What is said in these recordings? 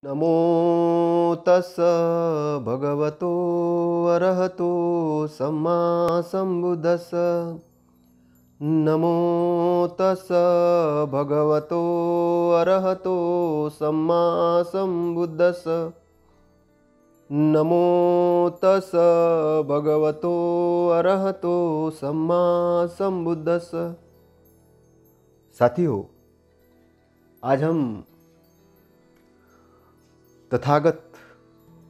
नमो तस् भगवतो अरहतो सम्मा सम्बुद्धस्स। नमो तस् भगवतो अरहतो सम्मा सम्बुद्धस्स। नमो तस् भगवतो अरहतो सम्मा सम्बुद्धस्स। साथियों, आज हम तथागत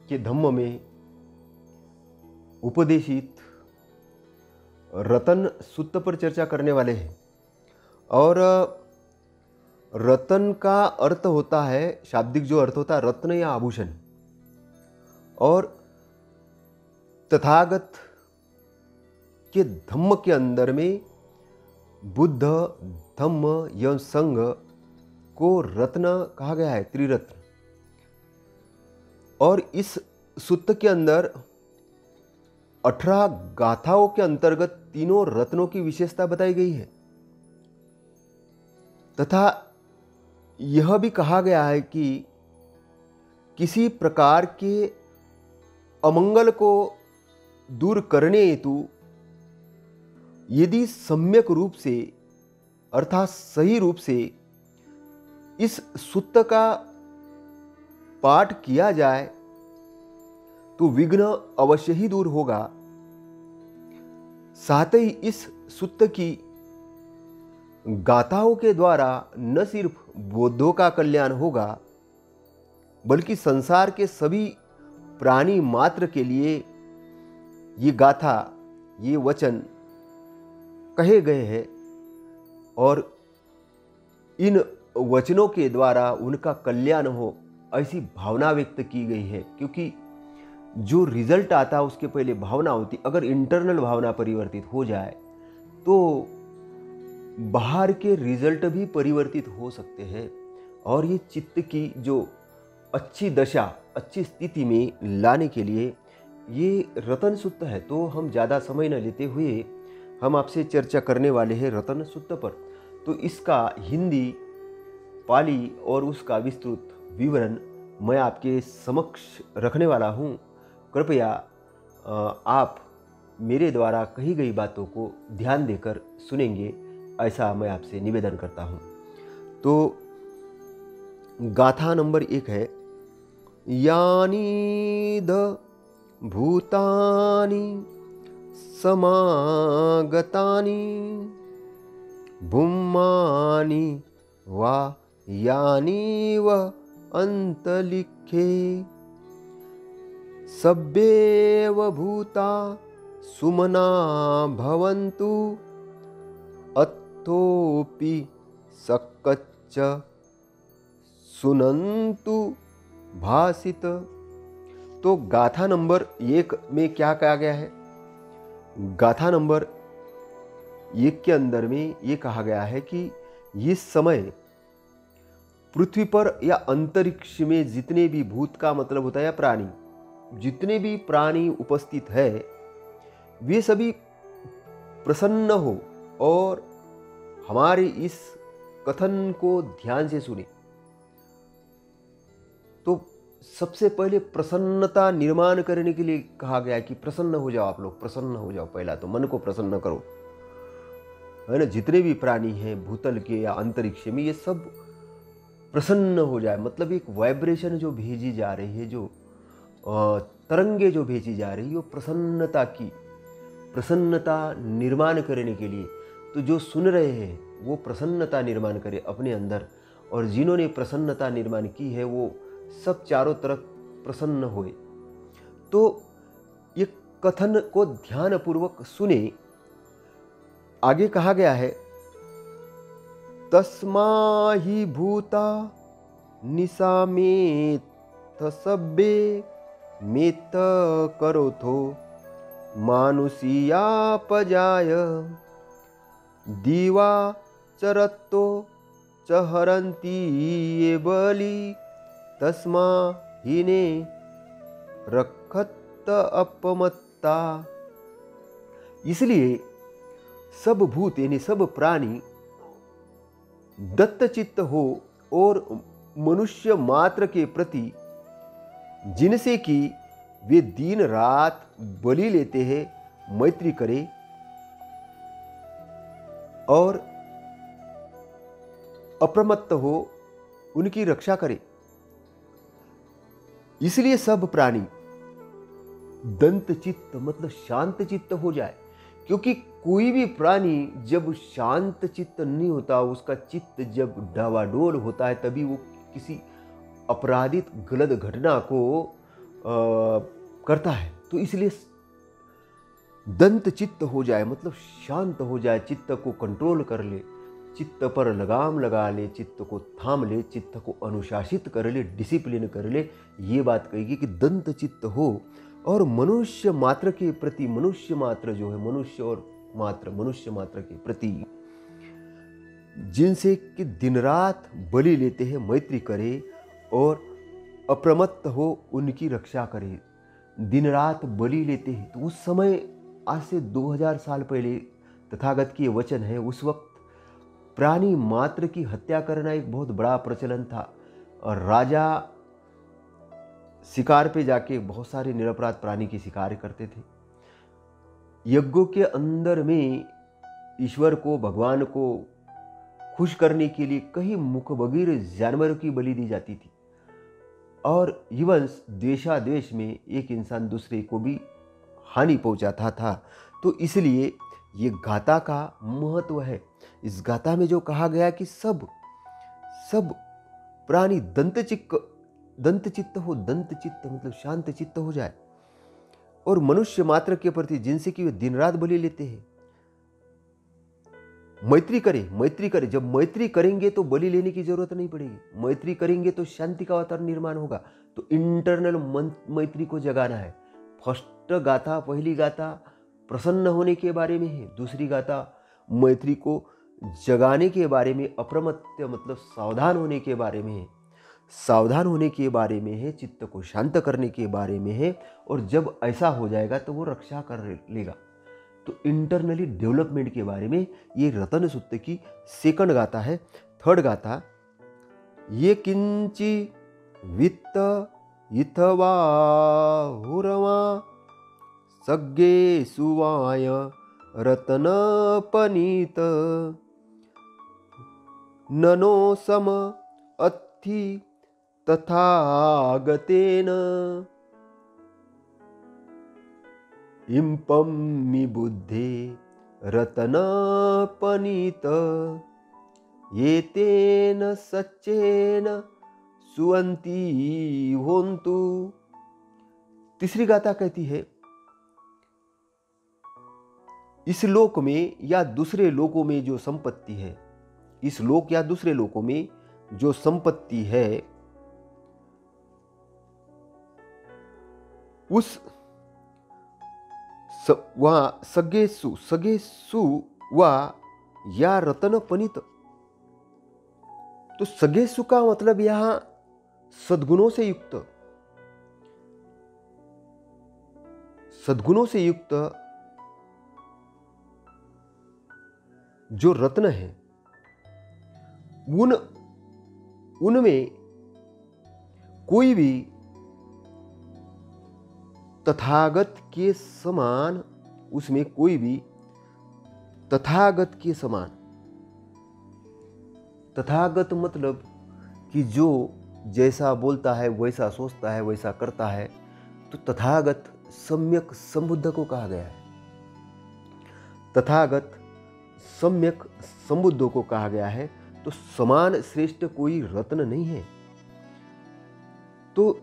के धम्म में उपदेशित रतन सूत्र पर चर्चा करने वाले हैं। और रतन का अर्थ होता है, शाब्दिक जो अर्थ होता है, रत्न या आभूषण। और तथागत के धम्म के अंदर में बुद्ध, धम्म एवं संघ को रत्न कहा गया है, त्रिरत्न। और इस सूत्र के अंदर 18 गाथाओं के अंतर्गत तीनों रत्नों की विशेषता बताई गई है, तथा यह भी कहा गया है कि किसी प्रकार के अमंगल को दूर करने हेतु यदि सम्यक रूप से अर्थात सही रूप से इस सूत्र का पाठ किया जाए तो विघ्न अवश्य ही दूर होगा। साथ ही इस सूत्र की गाथाओं के द्वारा न सिर्फ बौद्धों का कल्याण होगा, बल्कि संसार के सभी प्राणी मात्र के लिए ये गाथा, ये वचन कहे गए हैं और इन वचनों के द्वारा उनका कल्याण हो, ऐसी भावना व्यक्त की गई है। क्योंकि जो रिजल्ट आता है उसके पहले भावना होती। अगर इंटरनल भावना परिवर्तित हो जाए तो बाहर के रिजल्ट भी परिवर्तित हो सकते हैं। और ये चित्त की जो अच्छी दशा, अच्छी स्थिति में लाने के लिए ये रतन सूत्र है। तो हम ज़्यादा समय न लेते हुए हम आपसे चर्चा करने वाले हैं रतन सूत्र पर। तो इसका हिंदी, पाली और उसका विस्तृत विवरण मैं आपके समक्ष रखने वाला हूँ। कृपया आप मेरे द्वारा कही गई बातों को ध्यान देकर सुनेंगे, ऐसा मैं आपसे निवेदन करता हूँ। तो गाथा नंबर 1 है, यानी द भूतानि समागतानि भूमानि वा यानी व अंतलिखे सब्बेव भूता सुमना भवन्तु अथोपि सक्कच्च सुनन्तु भासित। तो गाथा नंबर 1 में क्या कहा गया है? गाथा नंबर 1 के अंदर में ये कहा गया है कि इस समय पृथ्वी पर या अंतरिक्ष में जितने भी, भूत का मतलब होता है प्राणी, जितने भी प्राणी उपस्थित है वे सभी प्रसन्न हो और हमारे इस कथन को ध्यान से सुने। तो सबसे पहले प्रसन्नता निर्माण करने के लिए कहा गया है कि प्रसन्न हो जाओ, आप लोग प्रसन्न हो जाओ। पहला तो मन को प्रसन्न करो, है ना। जितने भी प्राणी हैं भूतल के या अंतरिक्ष में, ये सब प्रसन्न हो जाए। मतलब एक वाइब्रेशन जो भेजी जा रही है, जो तरंगे जो भेजी जा रही है, वो प्रसन्नता की, प्रसन्नता निर्माण करने के लिए। तो जो सुन रहे हैं वो प्रसन्नता निर्माण करे अपने अंदर, और जिन्होंने प्रसन्नता निर्माण की है वो सब चारों तरफ प्रसन्न होए। तो ये कथन को ध्यानपूर्वक सुने। आगे कहा गया है, तस्मा ही भूता निशा में सब्बे मेत करोथो मानुषिया पजाय दीवा चरत्तो चहरंती ये बलि तस्मा हिने रखत अपमत्ता। इसलिए सब भूत यानी सब प्राणी दत्तचित्त हो और मनुष्य मात्र के प्रति जिनसे कि वे दिन रात बलि लेते हैं मैत्री करे और अप्रमत्त हो उनकी रक्षा करे। इसलिए सब प्राणी दंत चित्त मतलब शांत चित्त हो जाए, क्योंकि कोई भी प्राणी जब शांत चित्त नहीं होता, उसका चित्त जब डावाडोल होता है, तभी वो किसी अपराधित गलत घटना को करता है। तो इसलिए दंत चित्त हो जाए मतलब शांत हो जाए, चित्त को कंट्रोल कर ले, चित्त पर लगाम लगा ले, चित्त को थाम ले, चित्त को अनुशासित कर ले, डिसिप्लिन कर ले। ये बात कहेगी कि दंत चित्त हो और मनुष्य मात्र के प्रति, मनुष्य मात्र जो है, मनुष्य मात्र के प्रति जिनसे कि दिन रात बलि लेते हैं मैत्री करे और अप्रमत्त हो उनकी रक्षा करे। दिन रात बलि लेते हैं, तो उस समय आज से 2000 साल पहले तथागत के वचन है, उस वक्त प्राणी मात्र की हत्या करना एक बहुत बड़ा प्रचलन था और राजा शिकार पे जाके बहुत सारे निरपराध प्राणी की शिकार करते थे। यज्ञों के अंदर में ईश्वर को, भगवान को खुश करने के लिए कई मुखबगीर जानवरों की बलि दी जाती थी और इवन द्वेषाद्वेष में एक इंसान दूसरे को भी हानि पहुंचाता था। तो इसलिए ये गाथा का महत्व है। इस गाथा में जो कहा गया कि सब प्राणी दंत चित्त हो, दंत चित्त मतलब शांत चित्त हो जाए और मनुष्य मात्र के प्रति जिनसे कि वे दिन रात बलि लेते हैं मैत्री करे। जब मैत्री करेंगे तो बलि लेने की जरूरत नहीं पड़ेगी, मैत्री करेंगे तो शांति का वातावरण निर्माण होगा। तो इंटरनल मैत्री को जगाना है। फर्स्ट गाथा, पहली गाथा प्रसन्न होने के बारे में है, दूसरी गाथा मैत्री को जगाने के बारे में, अप्रमत्त मतलब सावधान होने के बारे में है, चित्त को शांत करने के बारे में है। और जब ऐसा हो जाएगा तो वो रक्षा कर लेगा। तो इंटरनली डेवलपमेंट के बारे में ये रतन सूत्र की सेकंड गाथा है। थर्ड गाथा, ये किंची वित्त इथवा हुरमा सग्गे सुवाय रतन पनीत ननो सम अत्थि तथागतेन इम्पम्मि बुद्धे रतन पनीत ये तेन सच्चेन सुवंती होन्तु। तीसरी गाथा कहती है, इस लोक में या दूसरे लोकों में जो संपत्ति है, इस लोक या दूसरे लोकों में जो संपत्ति है, उस वहां सगेसु वा या रतन पनित। तो सगेसु का मतलब यहां सद्गुणों से युक्त जो रत्न है, उनमें कोई भी तथागत के समान, उसमें कोई भी तथागत के समान, तथागत मतलब कि जो जैसा बोलता है, वैसा सोचता है, वैसा करता है, तो तथागत सम्यक संबुद्ध को कहा गया है। तथागत सम्यक संबुद्ध को कहा गया है। तो समान श्रेष्ठ कोई रत्न नहीं है। तो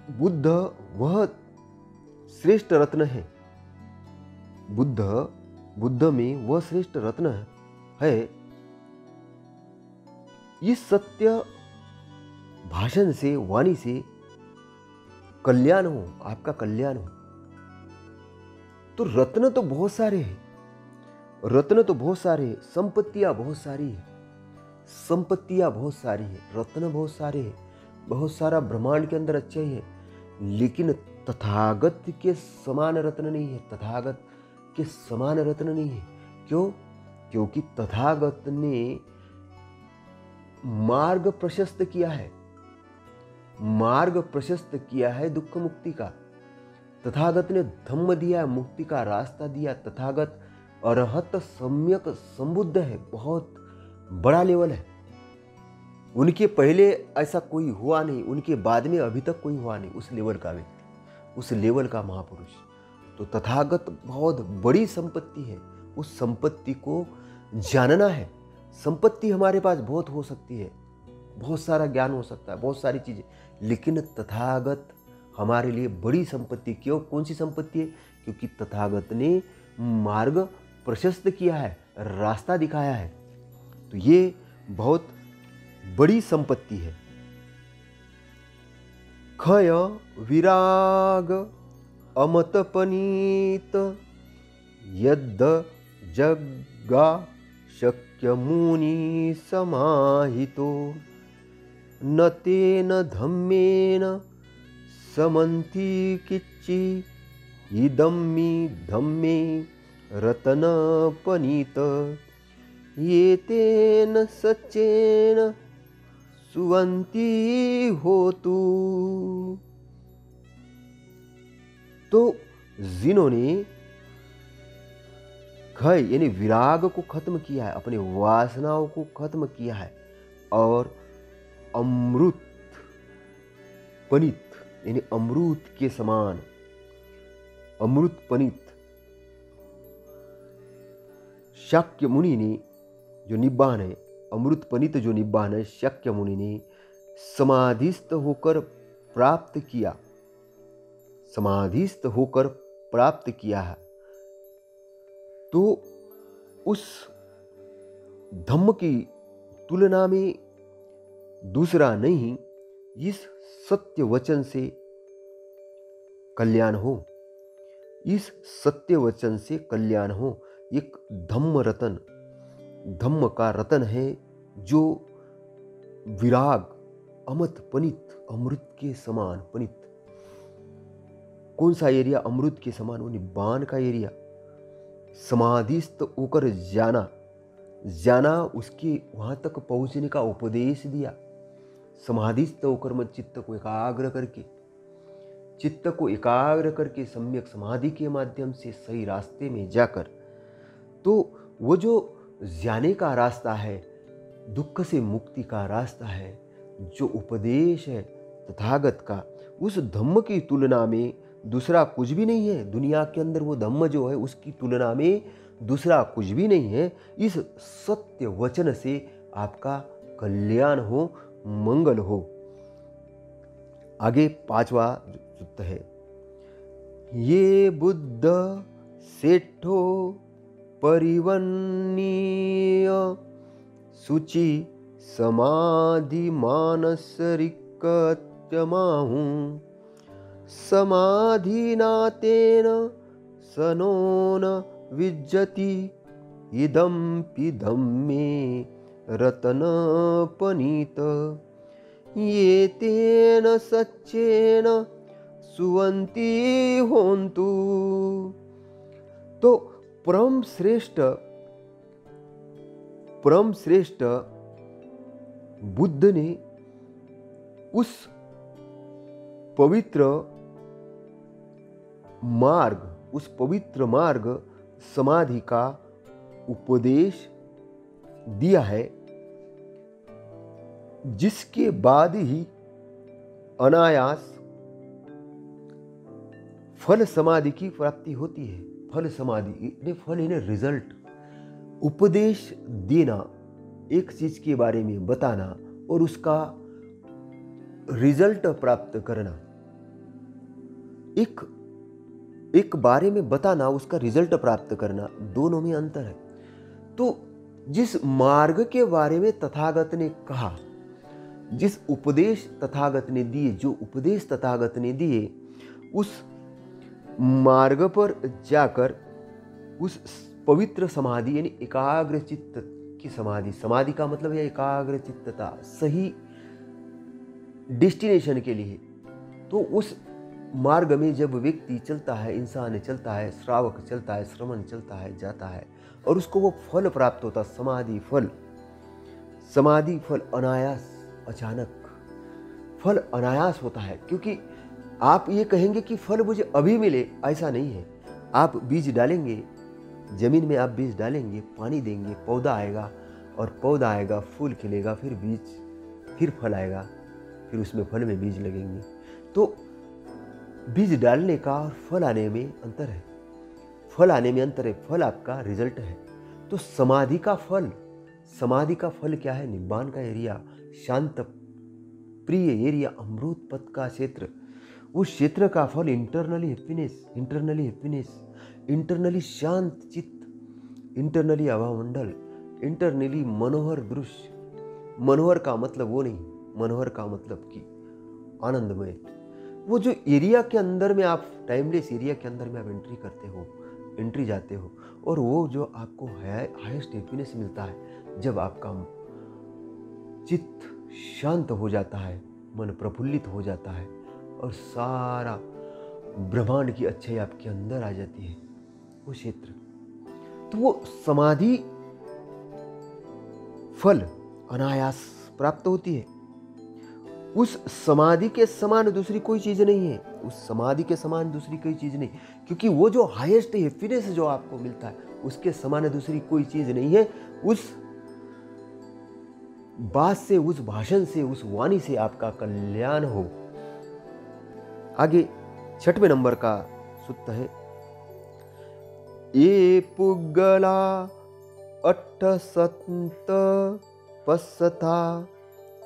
बुद्ध वह श्रेष्ठ रत्न है। बुद्ध में वह श्रेष्ठ रत्न है। इस सत्य भाषण से, वाणी से कल्याण हो, आपका कल्याण हो। तो रत्न तो बहुत सारे हैं, संपत्तियां बहुत सारी है, रत्न बहुत सारे हैं, बहुत सारा ब्रह्मांड के अंदर अच्छा ही है, लेकिन तथागत के समान रत्न नहीं है। क्यों? क्योंकि तथागत ने मार्ग प्रशस्त किया है। मार्ग प्रशस्त किया है दुख मुक्ति का। तथागत ने धम्म दिया, मुक्ति का रास्ता दिया। तथागत अरहत सम्यक संबुद्ध है, बहुत बड़ा लेवल है। उनके पहले ऐसा कोई हुआ नहीं, उनके बाद में अभी तक कोई हुआ नहीं उस लेवल का व्यक्ति, उस लेवल का महापुरुष। तो तथागत बहुत बड़ी संपत्ति है, उस संपत्ति को जानना है। संपत्ति हमारे पास बहुत हो सकती है, बहुत सारा ज्ञान हो सकता है, बहुत सारी चीज़ें, लेकिन तथागत हमारे लिए बड़ी संपत्ति। क्यों? कौन सी संपत्ति है? क्योंकि तथागत ने मार्ग प्रशस्त किया है, रास्ता दिखाया है। तो ये बहुत बड़ी संपत्ति है। क्षय विराग अमतपनीत यद् जग्गा शक्य मुनि समाहितो न तेन धम्मेन समन्ति किच्चि इदम्मि धम्मे रतनपनीत ये तेन सच्चेन सुवन्ति होतु। तो जिन्होंने क्षय यानी विराग को खत्म किया है, अपने वासनाओं को खत्म किया है, और अमृत पनित यानी अमृत के समान, अमृत पनित शाक्य मुनि ने जो निब्बान है, अमृत पनित जो निब्बान है, शाक्य मुनि ने समाधिस्थ होकर प्राप्त किया, समाधिस्थ होकर प्राप्त किया है। तो उस धम्म की तुलना में दूसरा नहीं, इस सत्य वचन से कल्याण हो, इस सत्य वचन से कल्याण हो। एक धम्म रतन, धम्म का रतन है जो विराग अमत पनित, अमृत के समान पनित। कौन सा एरिया अमृत के समान? वो निब्बान का एरिया। समाधिस्थ होकर जाना उसके वहां तक पहुंचने का उपदेश दिया। समाधिस्थ होकर मत चित्त को एकाग्र करके सम्यक समाधि के माध्यम से सही रास्ते में जाकर, तो वो जो जाने का रास्ता है, दुख से मुक्ति का रास्ता है, जो उपदेश है तथागत का, उस धम्म की तुलना में दूसरा कुछ भी नहीं है। दुनिया के अंदर वो धम्म जो है उसकी तुलना में दूसरा कुछ भी नहीं है। इस सत्य वचन से आपका कल्याण हो, मंगल हो। आगे 5वां सूत्र है, ये बुद्ध सेठो परिवन्नीय शुचि समाधि मानसरिकत्यमाहु समाधिनातेन सनो न विज्जति इदम्पि धम्मे रतनपनीत ये तेन सच्चेन सुवन्ति होन्तु। तो परम श्रेष्ठ बुद्ध ने उस पवित्र मार्ग समाधि का उपदेश दिया है, जिसके बाद ही अनायास फल समाधि की प्राप्ति होती है। फल समाधि, फल यानी रिजल्ट। उपदेश देना, एक चीज के बारे में बताना और उसका रिजल्ट प्राप्त करना। एक बारे में बताना, उसका रिजल्ट प्राप्त करना, दोनों में अंतर है। तो जिस मार्ग के बारे में तथागत ने कहा, जिस उपदेश तथागत ने दिए, जो उपदेश तथागत ने दिए, उस मार्ग पर जाकर उस पवित्र समाधि यानी एकाग्र चित्त की समाधि, समाधि का मतलब है एकाग्र चित्तता, सही डेस्टिनेशन के लिए। तो उस मार्ग में जब व्यक्ति चलता है, इंसान चलता है, श्रावक चलता है, श्रमण चलता है, जाता है, और उसको वो फल प्राप्त होता, समाधि फल अनायास, अचानक। फल अनायास होता है। क्योंकि आप ये कहेंगे कि फल मुझे अभी मिले, ऐसा नहीं है। आप बीज डालेंगे, जमीन में आप बीज डालेंगे, पानी देंगे, पौधा आएगा, और पौधा आएगा, फूल खिलेगा, फिर बीज, फिर फल आएगा, फिर उसमें फल में बीज लगेंगे। तो बीज डालने का और फल आने में अंतर है। फल आने में अंतर है, फल आपका रिजल्ट है। तो समाधि का फल क्या है? निब्बान का एरिया, शांत प्रिय एरिया, अमृत पथ का क्षेत्र, उस क्षेत्र का फल इंटरनली हैप्पीनेस, इंटरनली शांत चित्त, इंटरनली हवामंडल, इंटरनली मनोहर दृश्य। मनोहर का मतलब वो नहीं, मनोहर का मतलब कि आनंदमय। वो जो एरिया के अंदर में आप, टाइमलेस एरिया के अंदर में आप एंट्री जाते हो, और वो जो आपको हाईएस्ट हैप्पीनेस मिलता है जब आपका चित्त शांत हो जाता है, मन प्रफुल्लित हो जाता है, और सारा ब्रह्मांड की अच्छाई आपके अंदर आ जाती है, वो क्षेत्र। तो वो समाधि फल अनायास प्राप्त होती है। उस समाधि के समान दूसरी कोई चीज नहीं है, उस समाधि के समान दूसरी कोई चीज नहीं, क्योंकि वो जो हाईएस्ट हैप्पीनेस जो आपको मिलता है, उसके समान दूसरी कोई चीज नहीं है। उस बात से, उस भाषण से, उस वाणी से आपका कल्याण हो। आगे 6वें नंबर का सूत्र है, ये पुग्गला अट्ठ सत पस्सथा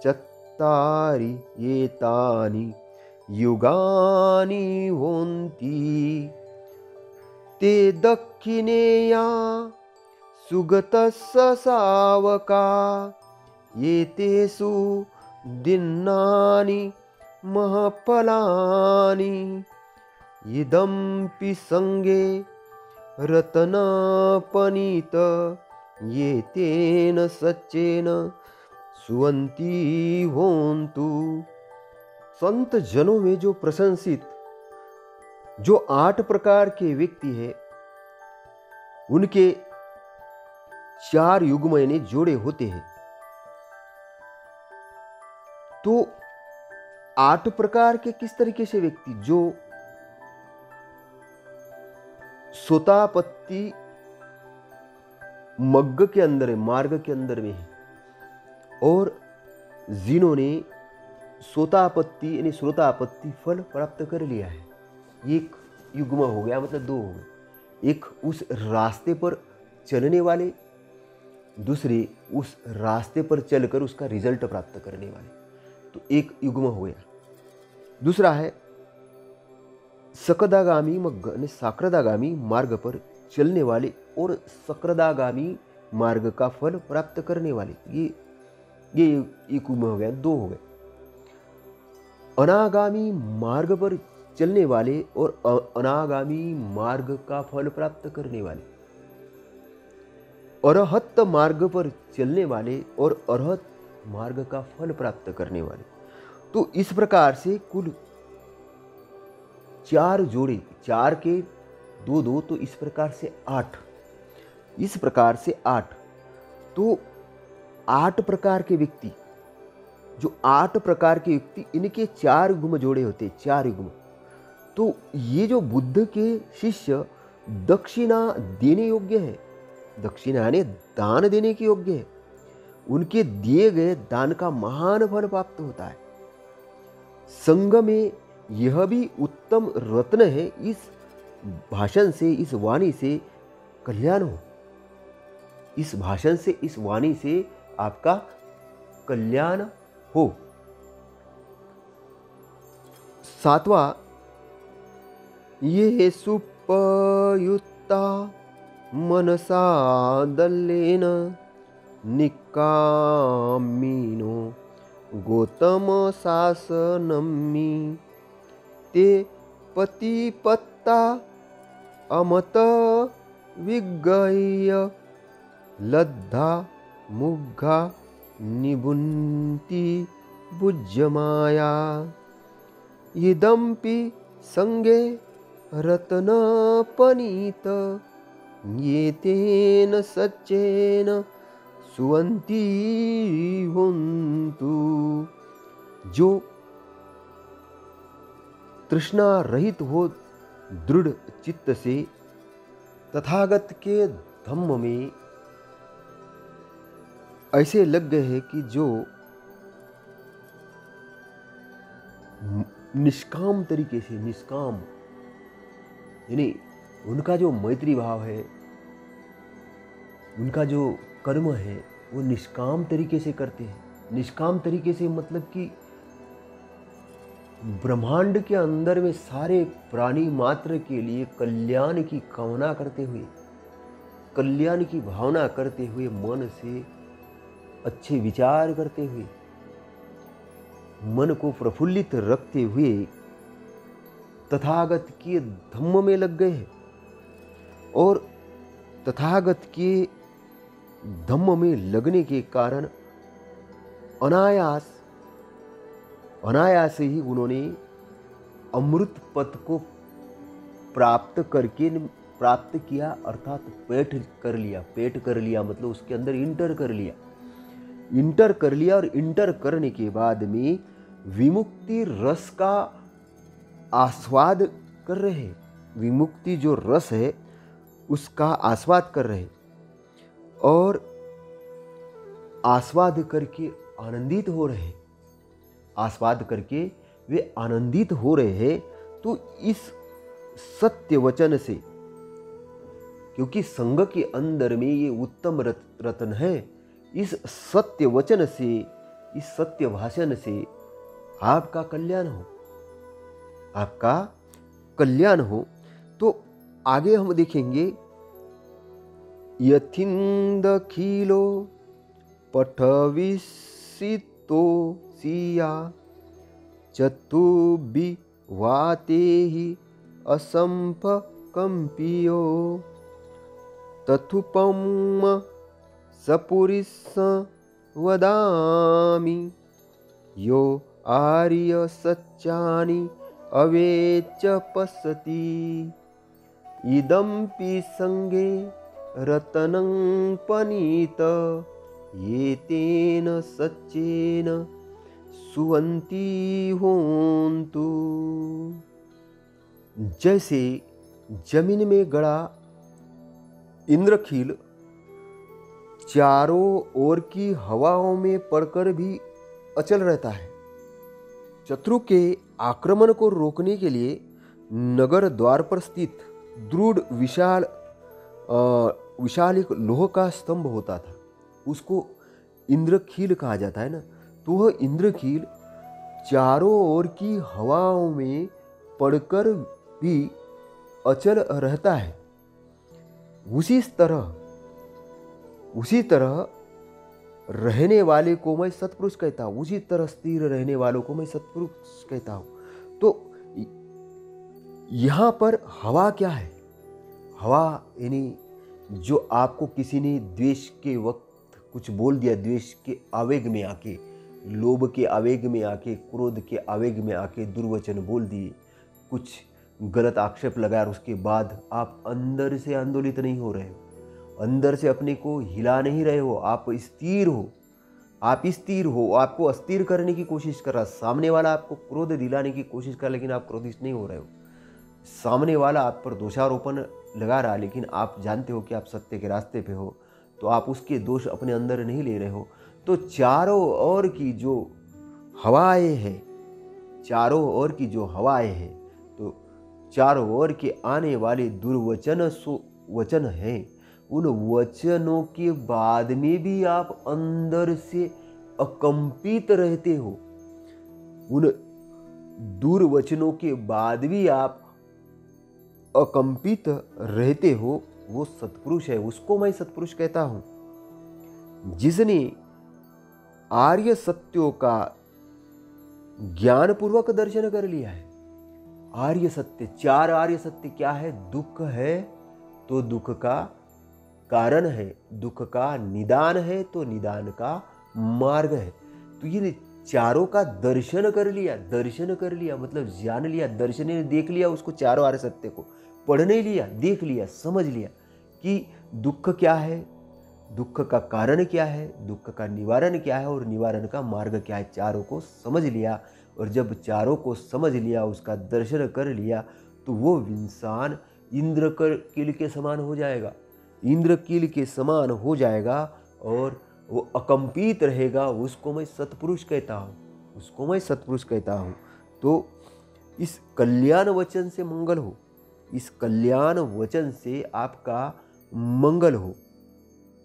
चत्तारि एतानि युगानि होन्ति, ते दक्षिणेया सुगतस्स सावका, एतेषु दिन्नानि महफलानि, इदम्पि संगे रत्नपनीत, ये तेन सच्चेन सुवंती होन्तु। संत जनों में जो प्रशंसित जो 8 प्रकार के व्यक्ति हैं, उनके 4 युग्म यानी जोड़े होते हैं। तो 8 प्रकार के किस तरीके से व्यक्ति? जो सोतापत्ति मग्ग के अंदर है, मार्ग के अंदर में है, और जिन्होंने सोतापत्ति यानी श्रोतापत्ति फल प्राप्त कर लिया है, एक युग्म हो गया, मतलब 2 हो गए। एक उस रास्ते पर चलने वाले, दूसरे उस रास्ते पर चलकर उसका रिजल्ट प्राप्त करने वाले, तो एक युग्म हो गया। दूसरा है सकदागामी मग्ग यानी साक्रदागामी मार्ग पर चलने वाले और सक्रादागामी मार्ग का फल प्राप्त करने वाले, ये एक युग्म हो गया, 2 हो गए। अनागामी मार्ग पर चलने वाले और अनागामी मार्ग का फल प्राप्त करने वाले, अरहत मार्ग पर चलने वाले और अरहत मार्ग का फल प्राप्त करने वाले। तो इस प्रकार से कुल 4 जोड़े, 4 के 2-2, तो इस प्रकार से 8, इस प्रकार से 8। तो 8 प्रकार के व्यक्ति, जो 8 प्रकार के व्यक्ति, इनके 4 युग्म जोड़े होते हैं, 4 युग्म। तो ये जो बुद्ध के शिष्य दक्षिणा देने योग्य है, दक्षिणा यानी दान देने के योग्य है, उनके दिए गए दान का महान फल प्राप्त होता है। संघ में यह भी उत्तम रत्न है, इस भाषण से, इस वाणी से कल्याण हो, इस भाषण से, इस वाणी से आपका कल्याण हो। 7वां, ये सुपयुक्ता मनसा दल्लेन निकामिनो गौतम शासनमि, ते पतिपत्ता अमत विगह्य लद्धा मुग्धा निबुन्ति भुज्यमाया, इदम्पि संगे रत्नपनीत, ये तेन सच्चेन सुवंती होन्तु। जो तृष्णा रहित हो दृढ़ चित्त से तथागत के धम्म में ऐसे लग गए हैं कि जो निष्काम तरीके से, निष्काम यानी उनका जो मैत्री भाव है, उनका जो कर्म है वो निष्काम तरीके से करते हैं। निष्काम तरीके से मतलब कि ब्रह्मांड के अंदर में सारे प्राणी मात्र के लिए कल्याण की कामना करते हुए, कल्याण की भावना करते हुए, मन से अच्छे विचार करते हुए, मन को प्रफुल्लित रखते हुए तथागत के धम्म में लग गए हैं। और तथागत के धम्म में लगने के कारण अनायास ही उन्होंने अमृत पद को प्राप्त किया, अर्थात पेट कर लिया मतलब उसके अंदर इंटर कर लिया। और इंटर करने के बाद में विमुक्ति रस का आस्वाद कर रहे हैं। विमुक्ति जो रस है उसका आस्वाद कर रहे हैं और आस्वाद करके आनंदित हो रहे हैं। आस्वाद करके वे आनंदित हो रहे हैं। तो इस सत्य वचन से, क्योंकि संघ के अंदर में ये उत्तम रत्न है, इस सत्य वचन से, इस सत्य भाषण से आपका कल्याण हो, आपका कल्याण हो। तो आगे हम देखेंगे, यथिंदखिलो पठविसितो सिया चतुर्विवाते हि असंभकंपियो तथुपम सपुरिस वदामि यो आर्य सच्चानि अवेच पश्यति इदम्पि संगे रतनं पनीत ये तेन सच्चेन सुवंती होन्तु। जैसे जमीन में गड़ा इंद्रखील चारों ओर की हवाओं में पड़कर भी अचल रहता है। शत्रु के आक्रमण को रोकने के लिए नगर द्वार पर स्थित दृढ़ विशाल एक लोह का स्तंभ होता था, उसको इंद्रखील कहा जाता है ना। तो वह इंद्रखील चारों ओर की हवाओं में पड़कर भी अचल रहता है। उसी तरह रहने वाले को मैं सत्पुरुष कहता हूँ, उसी तरह स्थिर रहने वालों को मैं सत्पुरुष कहता हूँ। तो यहाँ पर हवा क्या है? हवा यानी जो आपको किसी ने द्वेष के वक्त कुछ बोल दिया, द्वेष के आवेग में आके, लोभ के आवेग में आके, क्रोध के आवेग में आके दुर्वचन बोल दिए, कुछ गलत आक्षेप लगाया, उसके बाद आप अंदर से आंदोलित नहीं हो रहे हो, अंदर से अपने को हिला नहीं रहे हो, आप स्थिर हो, आपको अस्थिर करने की कोशिश कर रहा। सामने वाला आपको क्रोध दिलाने की कोशिश कर रहा, लेकिन आप क्रोधित नहीं हो रहे हो। सामने वाला आप पर दोषारोपण लगा रहा, लेकिन आप जानते हो कि आप सत्य के रास्ते पे हो, तो आप उसके दोष अपने अंदर नहीं ले रहे हो। तो चारों ओर की जो हवाएं हैं, तो चारों ओर के आने वाले वचन हैं, उन वचनों के बाद में भी आप अंदर से अकंपित रहते हो। उन दुर्वचनों के बाद भी आप अकंपित रहते हो, वो सत्पुरुष है, उसको मैं सत्पुरुष कहता हूं। जिसने आर्य सत्यों का ज्ञानपूर्वक दर्शन कर लिया है। आर्य सत्य, चार आर्य सत्य क्या है? दुख है तो दुख का कारण है, दुख का निदान है तो निदान का मार्ग है। तो ये चारों का दर्शन कर लिया मतलब जान लिया, दर्शन ने देख लिया उसको, चारों आर्य सत्य को पढ़ने लिया, देख लिया, समझ लिया कि दुख क्या है, दुख का कारण क्या है, दुख का निवारण क्या है और निवारण का मार्ग क्या है। चारों को समझ लिया और जब चारों को समझ लिया, उसका दर्शन कर लिया, तो वो इंसान इंद्रकील के समान हो जाएगा, इंद्रकील के समान हो जाएगा और वो अकंपित रहेगा। उसको मैं सत्पुरुष कहता हूँ, उसको मैं सत्पुरुष कहता हूँ। तो इस कल्याण वचन से मंगल हो, इस कल्याण वचन से आपका मंगल हो।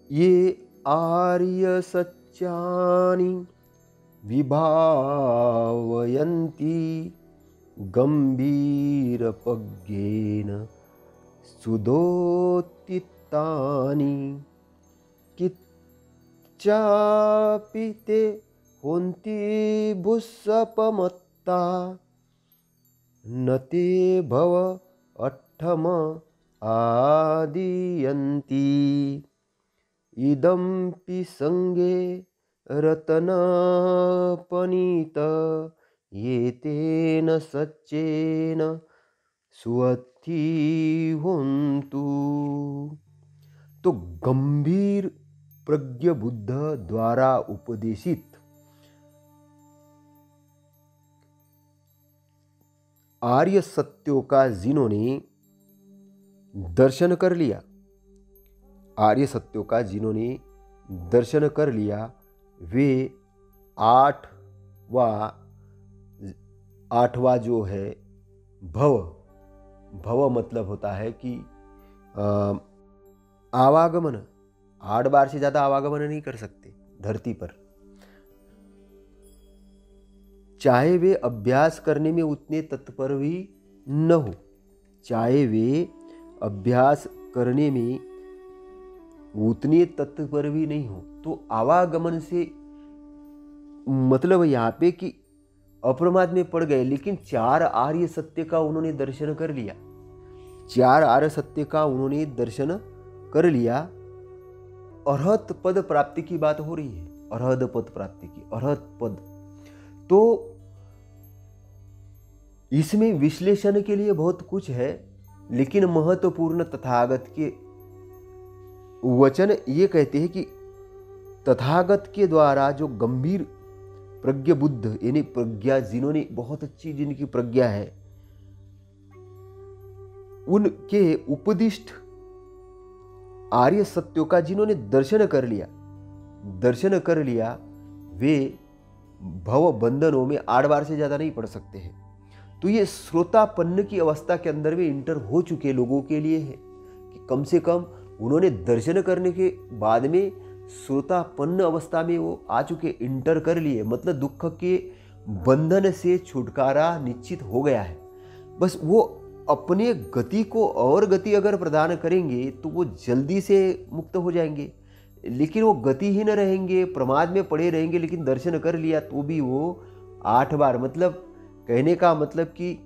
ये आर्य सत्यानि विभावयन्ति गंभीरपज्ञेन सुदोत्थितानि किच्चापि ते होन्ति बुस्सपमत्ता न ते भव अट्ठम आदियन्ति इदम्पि संगे रत्नपनीत ये तेन सच्चेन सुअत्थि होन्तु। तो गंभीर प्रज्ञ बुद्ध द्वारा उपदेशित आर्य सत्यों का जिन्होंने दर्शन कर लिया, आर्य सत्यों का जिन्होंने दर्शन कर लिया, वे आठवां जो है भव मतलब होता है कि आवागमन, 8 बार से ज़्यादा आवागमन नहीं कर सकते धरती पर, चाहे वे अभ्यास करने में उतने तत्पर भी न हो, चाहे वे अभ्यास करने में उतने तत्पर भी नहीं हो। तो आवागमन से मतलब यहाँ पे कि अप्रमाद में पड़ गए, लेकिन 4 आर्य सत्य का उन्होंने दर्शन कर लिया, 4 आर्य सत्य का उन्होंने दर्शन कर लिया। अरहत पद प्राप्ति की बात हो रही है, अरहत पद प्राप्ति की, अरहत पद। तो इसमें विश्लेषण के लिए बहुत कुछ है, लेकिन महत्वपूर्ण तथागत के वचन ये कहते हैं कि तथागत के द्वारा जो गंभीर प्रज्ञ बुद्ध यानी प्रज्ञा, जिन्होंने बहुत अच्छी जिनकी प्रज्ञा है, उनके उपदिष्ट आर्य सत्यों का जिन्होंने दर्शन कर लिया, वे भव बंधनों में 8 बार से ज्यादा नहीं पड़ सकते हैं। तो ये श्रोतापन्न की अवस्था के अंदर में इंटर हो चुके लोगों के लिए है कि कम से कम उन्होंने दर्शन करने के बाद में श्रोतापन्न अवस्था में वो आ चुके, इंटर कर लिए, मतलब दुख के बंधन से छुटकारा निश्चित हो गया है। बस वो अपने गति को और गति अगर प्रदान करेंगे तो वो जल्दी से मुक्त हो जाएंगे, लेकिन वो गतिहीन रहेंगे, प्रमाद में पड़े रहेंगे। लेकिन दर्शन कर लिया तो भी वो 8 बार, मतलब कहने का मतलब कि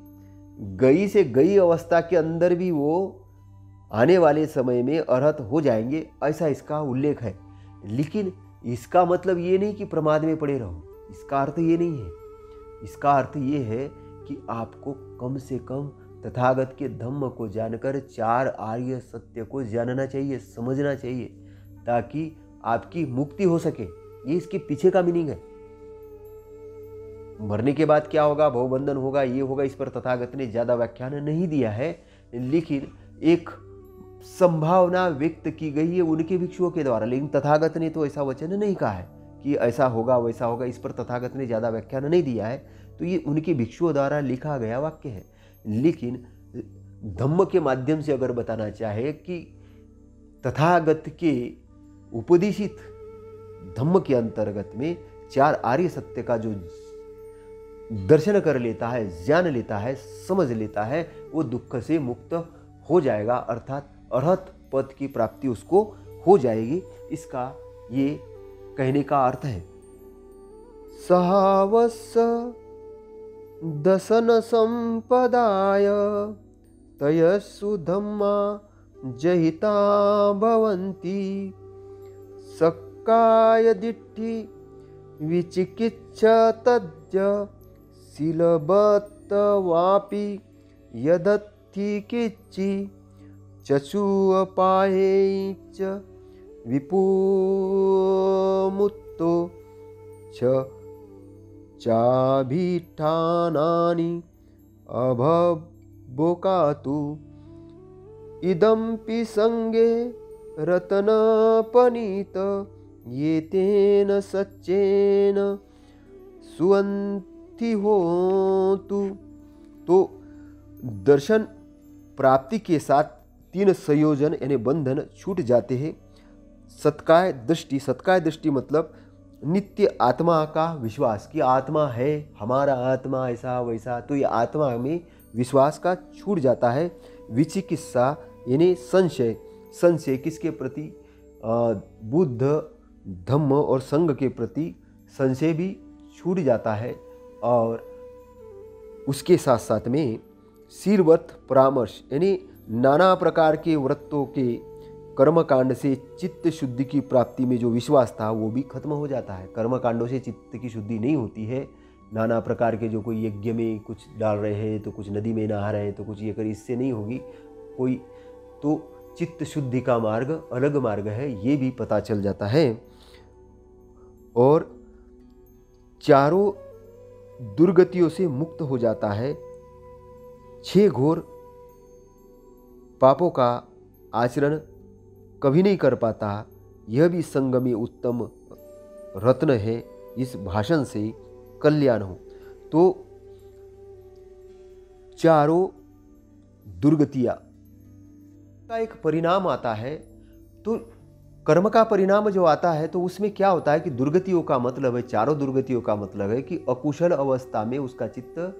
गई से गई अवस्था के अंदर भी वो आने वाले समय में अरहत हो जाएंगे, ऐसा इसका उल्लेख है। लेकिन इसका मतलब ये नहीं कि प्रमाद में पड़े रहो, इसका अर्थ ये नहीं है। इसका अर्थ ये है कि आपको कम से कम तथागत के धम्म को जानकर 4 आर्य सत्य को जानना चाहिए, समझना चाहिए, ताकि आपकी मुक्ति हो सके। ये इसके पीछे का मीनिंग है। मरने के बाद क्या होगा, भवबंधन होगा, ये होगा, इस पर तथागत ने ज्यादा व्याख्यान नहीं दिया है, लेकिन एक संभावना व्यक्त की गई है उनके भिक्षुओं के द्वारा। लेकिन तथागत ने तो ऐसा वचन नहीं कहा है कि ऐसा होगा वैसा होगा, इस पर तथागत ने ज्यादा व्याख्यान नहीं दिया है। तो ये उनके भिक्षुओं द्वारा लिखा गया वाक्य है। लेकिन धम्म के माध्यम से अगर बताना चाहे कि तथागत के उपदेशित धम्म के अंतर्गत में 4 आर्य सत्य का जो दर्शन कर लेता है, जान लेता है, समझ लेता है, वो दुख से मुक्त हो जाएगा, अर्थात अरहत पद की प्राप्ति उसको हो जाएगी। इसका ये कहने का अर्थ है। सहावस दशन संपदाय तयस्सु धम्मा जहिता भवन्ति सक्काय दिट्ठि विचिकित्सा तज्ज शीलबत्तवापि यदत्थि किच्चि चचुअपाये च विपुमुत्तो च चाभिठानानि अभबोकातु इदम्पि संगे रत्नपनीत ये तेन सच्चेन सुअंति होतु। तो दर्शन प्राप्ति के साथ 3 संयोजन यानी बंधन छूट जाते हैं। सत्काय दृष्टि मतलब नित्य आत्मा का विश्वास कि आत्मा है, हमारा आत्मा ऐसा वैसा, तो ये आत्मा में विश्वास का छूट जाता है। विचिकित्सा यानी संशय किसके प्रति? बुद्ध, धम्म और संघ के प्रति संशय भी छूट जाता है। और उसके साथ साथ में शीर्वत परामर्श यानी नाना प्रकार के व्रतों के कर्मकांड से चित्त शुद्धि की प्राप्ति में जो विश्वास था वो भी खत्म हो जाता है। कर्मकांडों से चित्त की शुद्धि नहीं होती है। नाना प्रकार के जो कोई यज्ञ में कुछ डाल रहे हैं, तो कुछ नदी में नहा रहे हैं, तो कुछ ये कर, इससे नहीं होगी कोई। तो चित्त शुद्धि का मार्ग अलग मार्ग है, ये भी पता चल जाता है। और चारों दुर्गतियों से मुक्त हो जाता है। 6 घोर पापों का आचरण कभी नहीं कर पाता। यह भी संग में उत्तम रत्न है। इस भाषण से कल्याण हो। तो चारों दुर्गतियां का एक परिणाम आता है। तो कर्म का परिणाम जो आता है तो उसमें क्या होता है कि दुर्गतियों का मतलब है, चारों दुर्गतियों का मतलब है कि अकुशल अवस्था में उसका चित्त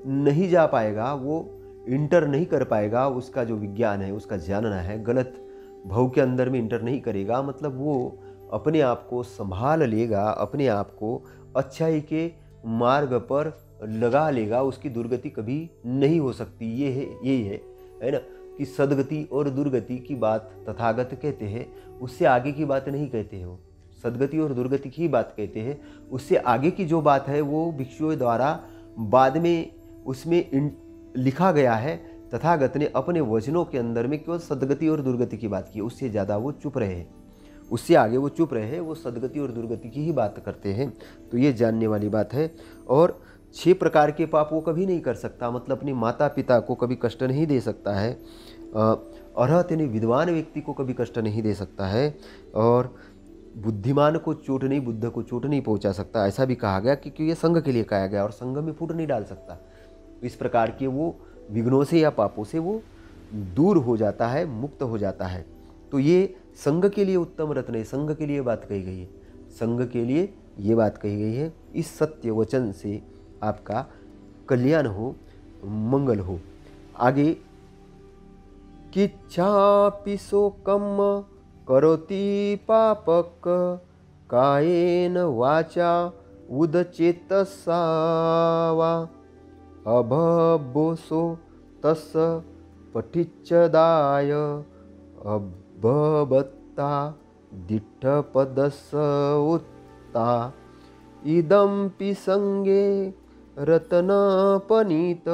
नहीं जा पाएगा, वो इंटर नहीं कर पाएगा। उसका जो विज्ञान है, उसका जानना है, गलत भव के अंदर में इंटर नहीं करेगा। मतलब वो अपने आप को संभाल लेगा, अपने आप को अच्छाई के मार्ग पर लगा लेगा। उसकी दुर्गति कभी नहीं हो सकती। ये है, यही है ना, कि सदगति और दुर्गति की बात तथागत कहते हैं, उससे आगे की बात नहीं कहते हैं। वो सदगति और दुर्गति की बात कहते हैं, उससे आगे की जो बात है वो भिक्षुओं द्वारा बाद में उसमें लिखा गया है। तथागत ने अपने वचनों के अंदर में केवल सदगति और दुर्गति की बात की, उससे ज़्यादा वो चुप रहे, उससे आगे वो चुप रहे, वो सदगति और दुर्गति की ही बात करते हैं। तो ये जानने वाली बात है। और 6 प्रकार के पाप वो कभी नहीं कर सकता, मतलब अपनी माता पिता को कभी कष्ट नहीं दे सकता है। अरहत यानी विद्वान व्यक्ति को कभी कष्ट नहीं दे सकता है। और बुद्धिमान को चोट नहीं, बुद्ध को चोट नहीं पहुंचा सकता। ऐसा भी कहा गया क्योंकि ये संघ के लिए कहा गया, और संघ में फूट नहीं डाल सकता। इस प्रकार के वो विघ्नों से या पापों से वो दूर हो जाता है, मुक्त हो जाता है। तो ये संघ के लिए उत्तम रत्न है। संघ के लिए बात कही गई है, संघ के लिए ये बात कही गई है। इस सत्य वचन से आपका कल्याण हो, मंगल हो। आगे किच्छापि शोकम करोति पापक कायेन वाचा उदचेतसा वा अभबोसो तस् पठिच्चदाय अभबत्ता दिट्ठपदस उत्ता इदम्पि संगे रत्नपनीत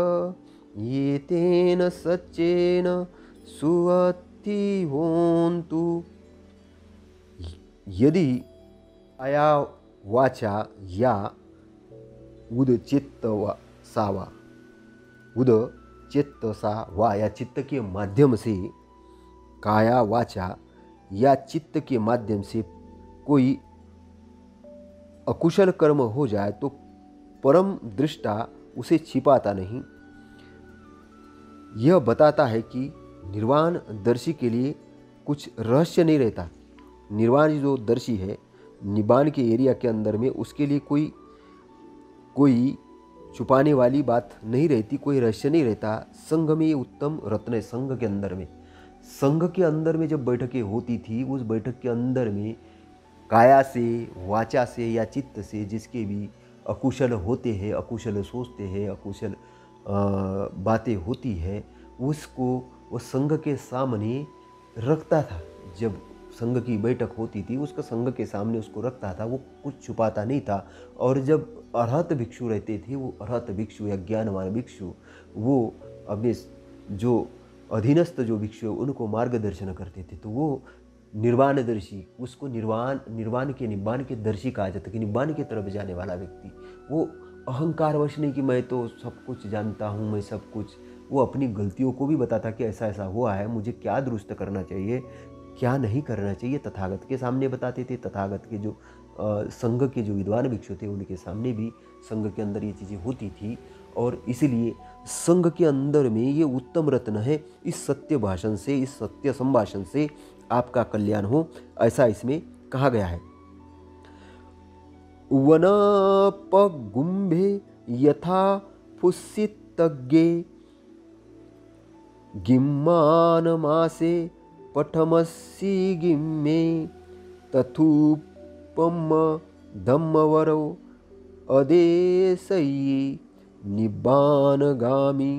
ये तेन सच्चेन सुअति होन्तु। यदि आया वाचा या उदचित्त सावा, उद चित्त सा वा या चित्त के माध्यम से, काया वाचा या चित्त के माध्यम से कोई अकुशल कर्म हो जाए तो परम दृष्टा उसे छिपाता नहीं। यह बताता है कि निर्वाण दर्शी के लिए कुछ रहस्य नहीं रहता। निर्वाण जो दर्शी है निबान के एरिया के अंदर में, उसके लिए कोई छुपाने वाली बात नहीं रहती, कोई रहस्य नहीं रहता। संघ में ये उत्तम रत्न है। संघ के अंदर में, संघ के अंदर में जब बैठकें होती थी, उस बैठक के अंदर में काया से, वाचा से या चित्त से जिसके भी अकुशल होते हैं, अकुशल सोचते हैं, अकुशल बातें होती है, उसको वो संघ के सामने रखता था। जब संघ की बैठक होती थी, उसका संघ के सामने उसको रखता था, वो कुछ छुपाता नहीं था। और जब अरहत भिक्षु रहते थे, वो अरहत भिक्षु या ज्ञानवान भिक्षु, वो अपने जो अधीनस्थ जो भिक्षु है उनको मार्गदर्शन करते थे। तो वो निर्वाणदर्शी, उसको निर्वाण के निब्बान के दर्शी कहा जाता है कि निब्बान की तरफ जाने वाला व्यक्ति, वो अहंकारवश नहीं कि मैं तो सब कुछ जानता हूँ, मैं सब कुछ, वो अपनी गलतियों को भी बताता कि ऐसा ऐसा हुआ है, मुझे क्या दुरुस्त करना चाहिए, क्या नहीं करना चाहिए, तथागत के सामने बताते थे। तथागत के जो संघ के जो विद्वान भिक्षु थे उनके सामने भी संघ के अंदर ये चीज़ें होती थी, और इसीलिए संघ के अंदर में ये उत्तम रत्न है। इस सत्य भाषण से, इस सत्य संभाषण से आपका कल्याण हो, ऐसा इसमें कहा गया है। वनपगुम्भे यथा फुस्सितज्ञे गिम्मानमासे पठमसि गिम्मे तथुपम धम्मवरो अदेशयि निब्बानगामि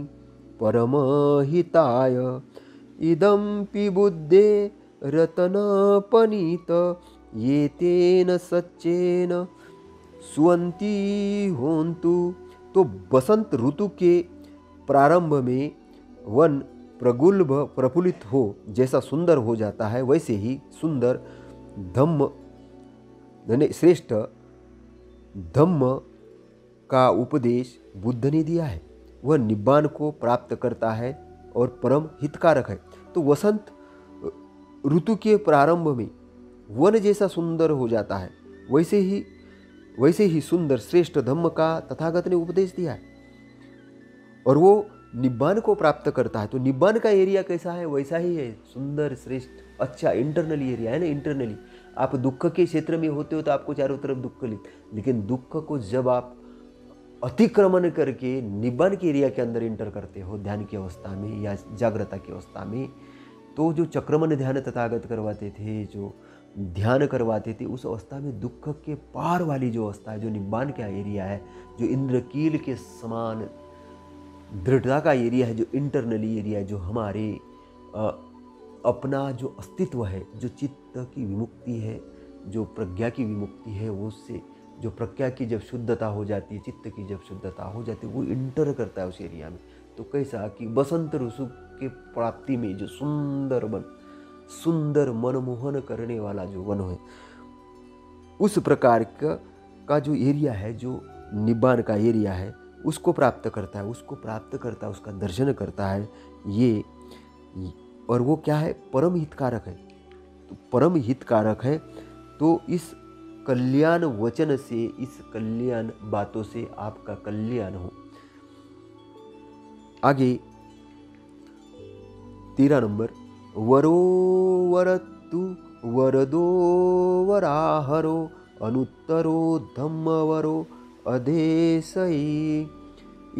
परमहिताय इदम्पि बुद्धे रतनपनीत ये तेन सच्चेन सुवंती होन्तु। तो बसंत ऋतु के प्रारंभ में वन प्रगुल्भ प्रफुल्लित हो जैसा सुंदर हो जाता है, वैसे ही सुंदर धम्म यानी श्रेष्ठ धम्म का उपदेश बुद्ध ने दिया है। वह निब्बान को प्राप्त करता है और परम हितकारक है। तो वसंत ऋतु के प्रारंभ में वन जैसा सुंदर हो जाता है, वैसे ही सुंदर श्रेष्ठ धम्म का तथागत ने उपदेश दिया है, और वो निब्बान को प्राप्त करता है। तो निब्बान का एरिया कैसा है, वैसा ही है, सुंदर श्रेष्ठ अच्छा इंटरनली एरिया है ना। इंटरनली आप दुख के क्षेत्र में होते हो तो आपको चारों तरफ दुख लेकिन दुख को जब आप अतिक्रमण करके निब्बान के एरिया के अंदर इंटर करते हो, ध्यान की अवस्था में या जागृता की अवस्था में, तो जो चक्रमण ध्यान तथागत करवाते थे, जो ध्यान करवाते थे, उस अवस्था में दुख के पार वाली जो अवस्था है, जो निब्बान का एरिया है, जो इंद्रकील के समान दृढ़ता का एरिया है, जो इंटरनली एरिया है, जो हमारे अपना जो अस्तित्व है, जो चित्त की विमुक्ति है, जो प्रज्ञा की विमुक्ति है, वो उससे जो प्रज्ञा की जब शुद्धता हो जाती है, चित्त की जब शुद्धता हो जाती है, वो इंटर करता है उस एरिया में। तो कैसा कि बसंत ऋतु के प्राप्ति में जो सुंदर वन, सुंदर मनमोहन करने वाला जो वन है, उस प्रकार का जो एरिया है, जो निब्बान का एरिया है, उसको प्राप्त करता है, उसका दर्शन करता है ये। और वो क्या है, परम हितकारक है। तो परम हितकारक है, तो इस कल्याण वचन से, इस कल्याण बातों से आपका कल्याण हो। आगे 13 नंबर, वरो वरतु वरदो वराहरो अनुत्तरो धम्मवरो अधेशयि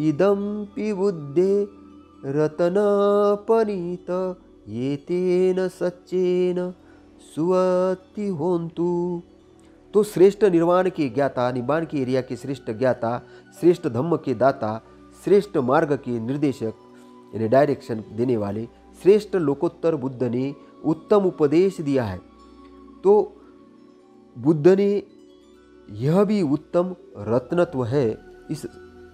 इदम्पि बुद्धे रतनपनीत ये तेन सच्चेन सुवति होन्तु। तो श्रेष्ठ निर्वाण के ज्ञाता, निब्बान के एरिया के श्रेष्ठ ज्ञाता, श्रेष्ठ धम्म के दाता, श्रेष्ठ मार्ग के निर्देशक यानी डायरेक्शन देने वाले श्रेष्ठ लोकोत्तर बुद्ध ने उत्तम उपदेश दिया है। तो बुद्ध ने यह भी उत्तम रत्नत्व है,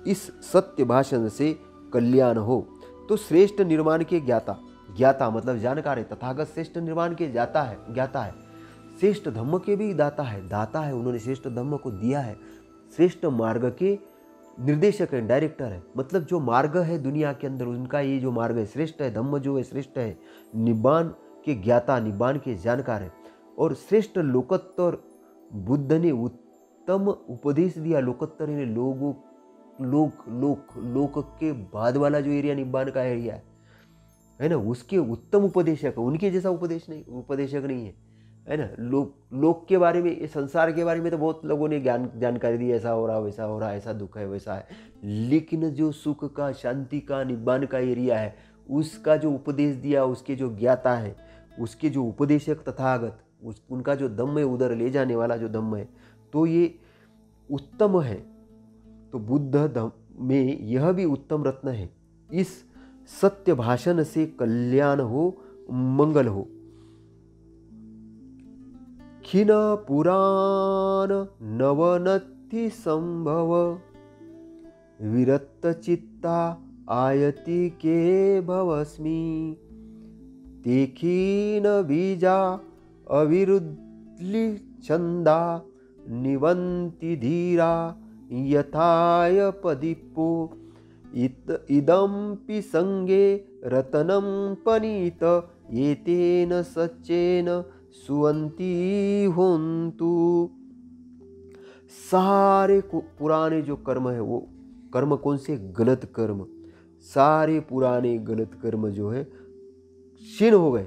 इस सत्य भाषण से कल्याण हो। तो श्रेष्ठ निर्माण के ज्ञाता, ज्ञाता मतलब जानकार है, तथागत श्रेष्ठ निर्माण के ज्ञाता है, श्रेष्ठ धम्म के भी दाता है, उन्होंने श्रेष्ठ धम्म को दिया है, श्रेष्ठ मार्ग के निर्देशक है, डायरेक्टर है। मतलब जो मार्ग है दुनिया के अंदर, उनका ये जो मार्ग है श्रेष्ठ है, धम्म जो है श्रेष्ठ है, निब्बान के ज्ञाता, निब्बान के जानकार है। और श्रेष्ठ लोकोत्तर बुद्ध ने उत्तम उपदेश दिया। लोकोत्तर ने लोक के बाद वाला जो एरिया निब्बान का एरिया है ना, उसके उत्तम उपदेशक, उनके जैसा उपदेशक नहीं है ना। लोक के बारे में, संसार के बारे में तो बहुत लोगों ने जानकारी दी, ऐसा हो रहा, वैसा हो रहा, ऐसा दुख है, वैसा है। लेकिन जो सुख का, शांति का, निब्बान का एरिया है, उसका जो उपदेश दिया, उसके जो ज्ञाता है, उसके जो उपदेशक तथागत, उनका जो दम्म है, उधर ले जाने वाला जो दम्म है, तो ये उत्तम है। तो बुद्ध में यह भी उत्तम रत्न है। इस सत्य भाषण से कल्याण हो, मंगल हो। खिन पुराण नवनति संभव विरक्त चित्ता आयति के भवस्मि ते खीन बीजा अविरुद्धि छंदा निवंति धीरा यथाय पदीपो इदम्पि संगे रतनं पनीत एतेन सच्चेन सुवन्ति होन्तु। सारे पुराने जो कर्म है, वो कर्म कौन से? गलत कर्म। सारे पुराने गलत कर्म जो है क्षीण हो गए।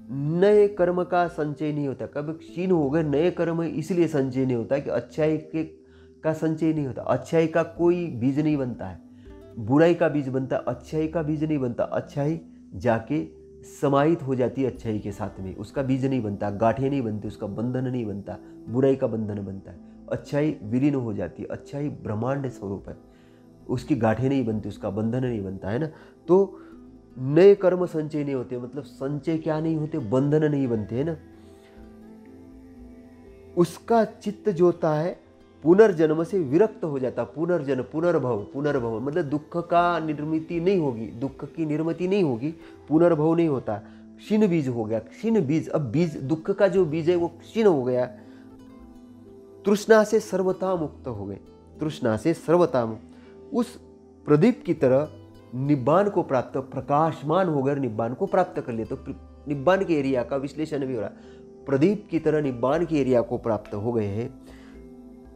नए कर्म का संचय नहीं होता। कब क्षीण हो गए नए कर्म, इसलिए संचय नहीं होता कि अच्छाई का संचय नहीं होता। अच्छाई का कोई बीज नहीं बनता है, बुराई का बीज बनता है, अच्छाई का बीज नहीं बनता। अच्छाई जाके समाहित हो जाती है अच्छाई के साथ में, उसका बीज नहीं बनता, गांठें नहीं बनती, उसका बंधन नहीं बनता, बुराई का बंधन बनता है। अच्छाई विलीन हो जाती है। अच्छाई ब्रह्मांड स्वरूप है, उसकी गांठें नहीं बनती, उसका बंधन नहीं बनता है ना। तो नए कर्म संचय नहीं होते, मतलब संचय क्या नहीं होते? बंधन नहीं बनते है ना। उसका चित्त जो होता है पुनर्जन्म से विरक्त हो जाता। पुनर्जन्म, पुनर्भव मतलब दुख का निर्मिति नहीं होगी, दुख की निर्मिति नहीं होगी, पुनर्भव नहीं होता। क्षीण बीज हो गया, क्षीण बीज। अब बीज, दुख का जो बीज है वो क्षीण हो गया। तृष्णा से सर्वथा मुक्त हो गए, तृष्णा से सर्वथा मुक्त। उस प्रदीप की तरह निब्बान को प्राप्त, प्रकाशमान होकर निब्बान को प्राप्त कर लिए। तो निब्बान के एरिया का विश्लेषण भी हो रहा है। प्रदीप की तरह निब्बान के एरिया को प्राप्त हो गए हैं।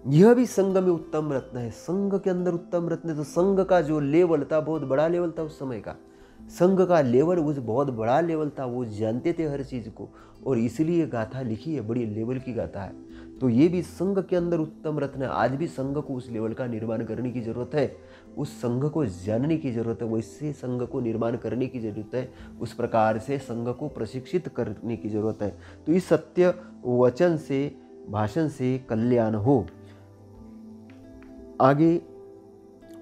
यह भी संघ में उत्तम रत्न है। संघ के अंदर उत्तम रत्न है। तो संघ का जो लेवल था, बहुत बड़ा लेवल था उस समय का। संघ का लेवल उस बहुत बड़ा लेवल था, वो जानते थे हर चीज को, और इसलिए गाथा लिखी है, बड़ी लेवल की गाथा है। तो ये भी संघ के अंदर उत्तम रत्न है। आज भी संघ को उस लेवल का निर्माण करने की जरूरत है, उस संघ को जानने की जरूरत है, वैसे संघ को निर्माण करने की जरूरत है, उस प्रकार से संघ को प्रशिक्षित करने की जरूरत है। तो इस सत्य वचन से, भाषण से कल्याण हो। आगे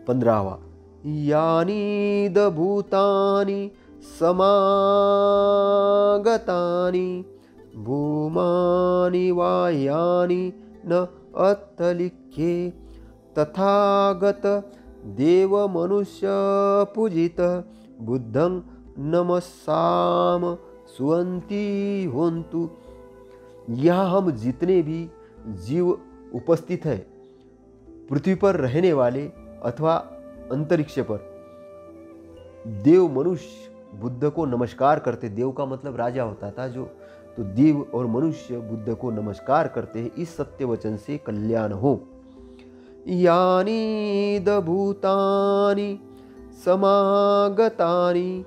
15वां, यानी भूतानि समागतानि भूमानि वा यानि न अतलिख्ये तथागत देव मनुष्य पूजित बुद्धं नमस्साम सुवन्ति होन्तु। यहाँ हम जितने भी जीव उपस्थित है, पृथ्वी पर रहने वाले अथवा अंतरिक्ष पर, देव मनुष्य बुद्ध को नमस्कार करते। देव का मतलब राजा होता था जो, तो देव और मनुष्य बुद्ध को नमस्कार करते हैं। इस सत्य वचन से कल्याण हो। यानी भूतानि समागतानि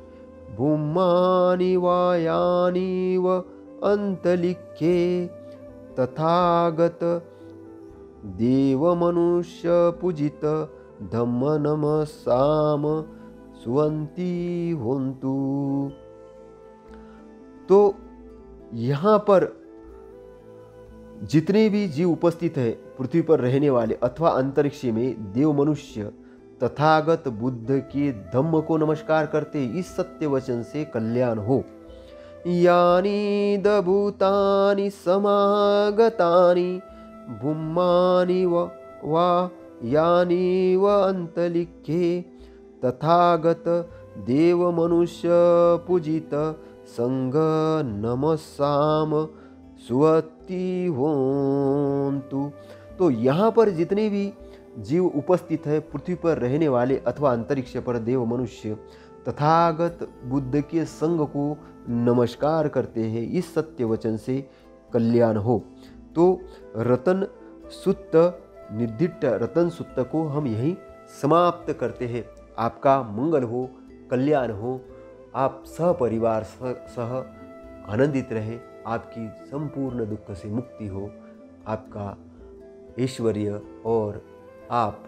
भूमानि वा यानि व अंतरिक्षे तथागत देव मनुष्य पूजित धम्म नमस्साम सुवन्ति होन्तु। तो यहाँ पर जितने भी जीव उपस्थित है, पृथ्वी पर रहने वाले अथवा अंतरिक्ष में, देव मनुष्य तथागत बुद्ध के धम्म को नमस्कार करते। इस सत्य वचन से कल्याण हो। यानी भूतानि समागतानि भूमानि वा यानि व अंतरिक्षे तथागत देव मनुष्य पूजित संघ नमस्साम सुवत्ति होन्तु। तो यहाँ पर जितने भी जीव उपस्थित है, पृथ्वी पर रहने वाले अथवा अंतरिक्ष पर, देव मनुष्य तथागत बुद्ध के संघ को नमस्कार करते हैं। इस सत्य वचन से कल्याण हो। तो रतन सुत्त, निर्दिष्ट रतन सुत्त को हम यहीं समाप्त करते हैं। आपका मंगल हो, कल्याण हो, आप सहपरिवार सह आनंदित रहे, आपकी संपूर्ण दुख से मुक्ति हो, आपका ऐश्वर्य और आप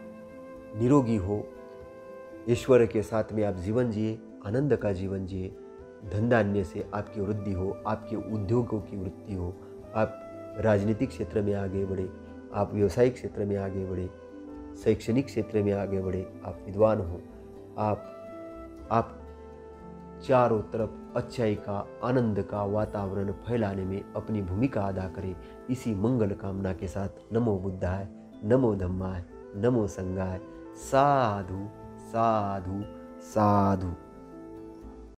निरोगी हो, ईश्वर के साथ में आप जीवन जिए, आनंद का जीवन जिए, धनधान्य से आपकी वृद्धि हो, आपके उद्योगों की वृद्धि हो, आप राजनीतिक क्षेत्र में आगे बढ़े, आप व्यवसायिक क्षेत्र में आगे बढ़े, शैक्षणिक क्षेत्र में आगे बढ़े, आप विद्वान हो, आप चारों तरफ अच्छाई का, आनंद का वातावरण फैलाने में अपनी भूमिका अदा करें। इसी मंगल कामना के साथ नमो बुद्धाय, नमो धम्माय, नमो संघाय। साधु साधु साधु।